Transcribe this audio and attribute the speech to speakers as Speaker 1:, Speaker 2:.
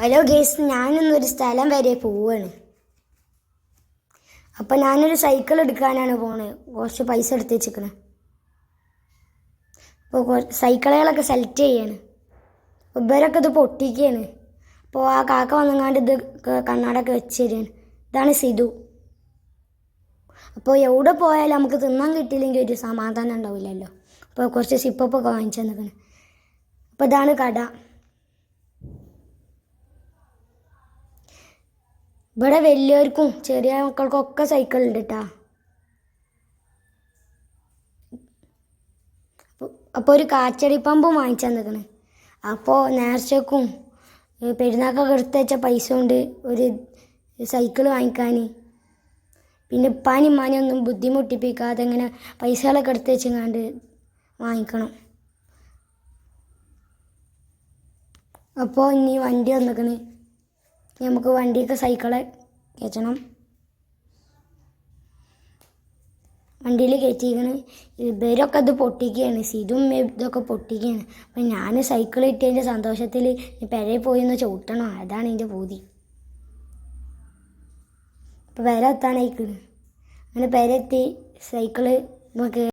Speaker 1: Hello guys, ഞാനിന്നൊരു സ്ഥലം വരെ പോവാണ്. അപ്പം ഞാനൊരു സൈക്കിൾ എടുക്കാനാണ് പോണത്. കുറച്ച് പൈസ എടുത്ത് വെച്ചിരിക്കണേ. അപ്പോൾ സൈക്കിളുകളൊക്കെ സെലക്ട് ചെയ്യാണ്. അപ്പോൾ ഇവരൊക്കെ ഇത് പൊട്ടിക്കുകയാണ്. അപ്പോൾ ആ കാക്ക വന്നങ്ങാണ്ട് ഇത് കണ്ണാടൊക്കെ വെച്ച് തരികയാണ്. ഇതാണ് സിധു. അപ്പോൾ എവിടെ പോയാലും നമുക്ക് തിന്നാൻ കിട്ടിയില്ലെങ്കിൽ ഒരു സമാധാനം ഉണ്ടാവില്ലല്ലോ. അപ്പോൾ കുറച്ച് സിപ്പൊക്കെ വാങ്ങിച്ചു തന്നിരിക്കണം. അപ്പോൾ ഇതാണ് കട. ഇവിടെ വലിയവർക്കും ചെറിയ മക്കൾക്കൊക്കെ സൈക്കിൾ ഉണ്ട് കേട്ടോ. അപ്പോൾ ഒരു കാച്ചടി പമ്പും വാങ്ങിച്ചു തന്നിരിക്കണ്. അപ്പോൾ നേർച്ചക്കും പെരുന്നാൾക്കൊക്കെ എടുത്ത് വെച്ച പൈസ കൊണ്ട് ഒരു സൈക്കിൾ വാങ്ങിക്കാൻ, പിന്നെ ഉപ്പാനും ഉമ്മാനും ഒന്നും ബുദ്ധിമുട്ടിപ്പിക്കാതെ ഇങ്ങനെ പൈസകളൊക്കെ എടുത്ത് വെച്ചങ്ങാണ്ട് വാങ്ങിക്കണം. അപ്പോൾ ഇനി വണ്ടി വന്നിക്കണ്. നമുക്ക് വണ്ടിയൊക്കെ സൈക്കിളെ കയറ്റണം. വണ്ടിയിൽ കയറ്റിയിരിക്കണ്. ഇവരൊക്കെ ഇത് പൊട്ടിക്കുകയാണ്. സിതും ഇതൊക്കെ പൊട്ടിക്കുകയാണ്. അപ്പം ഞാൻ സൈക്കിൾ കിട്ടിയതിൻ്റെ സന്തോഷത്തിൽ പെരയിൽ പോയി ഒന്ന് ചവിട്ടണം. അതാണ് എൻ്റെ പൂതി. അപ്പോൾ പെര എത്താനായിക്കണ്. അങ്ങനെ പെര എത്തി. സൈക്കിള് നമുക്ക്